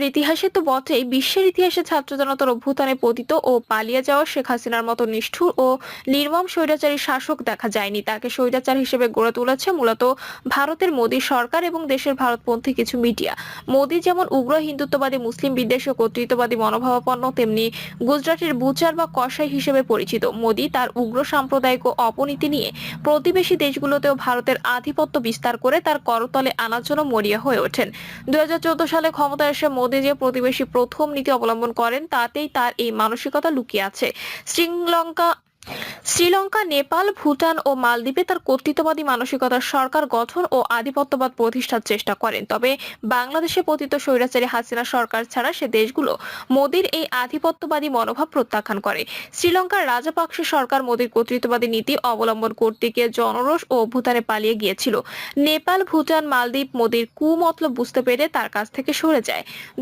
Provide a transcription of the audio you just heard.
বাংলাদেশের ইতিহাসে তো বটেই, বিশ্বের ইতিহাসে ছাত্র জনতার অভ্যুত্থানে পতিত ও পালিয়ে যাওয়া শেখ হাসিনার মতো নিষ্ঠুর ও নির্মম স্বৈরাচারী শাসক দেখা যায়নি। তাকে স্বৈরাচার হিসেবে গড়ে তুলেছে মূলত ভারতের মোদী সরকার এবং দেশের ভারতপন্থী কিছু মিডিয়া। মোদী যেমন উগ্র হিন্দুত্ববাদী, মুসলিম বিদ্বেষী ও কর্তৃত্ববাদী মনোভাবাপন্ন, তেমনি গুজরাটের বুচার বা কসাই হিসেবে পরিচিত। মোদী তার উগ্র সাম্প্রদায়িক ও অপনীতি নিয়ে প্রতিবেশী দেশগুলোতেও ভারতের আধিপত্য বিস্তার করে তার করতলে আনার জন্য মরিয়া হয়ে ওঠেন। 2014 সালে ক্ষমতায় এসে মোদী যে প্রতিবেশী প্রথম নীতি অবলম্বন করেন, তাতেই তার এই মানসিকতা লুকিয়ে আছে। শ্রীলঙ্কা শ্রীলঙ্কা, নেপাল, ভুটান ও মালদ্বীপে তার কর্তৃত্ববাদী মানসিকতার সরকার গঠন ও আধিপত্যবাদ প্রতিষ্ঠার চেষ্টা করেন। তবে বাংলাদেশে পতিত স্বৈরাচারী হাসিনা সরকার ছাড়া সে দেশগুলো মোদীর এই আধিপত্যবাদী মনোভাব প্রত্যাখ্যান করে। শ্রীলঙ্কার রাজাপাকসে সরকার মোদীর কর্তৃত্ববাদী নীতি অবলম্বন করতে গিয়ে জনরোষ ও অভ্যুত্থানে পালিয়ে গিয়েছিল। নেপাল, ভুটান, মালদ্বীপ মোদীর কুমতলব বুঝতে পেরে তার কাছ থেকে সরে যায়।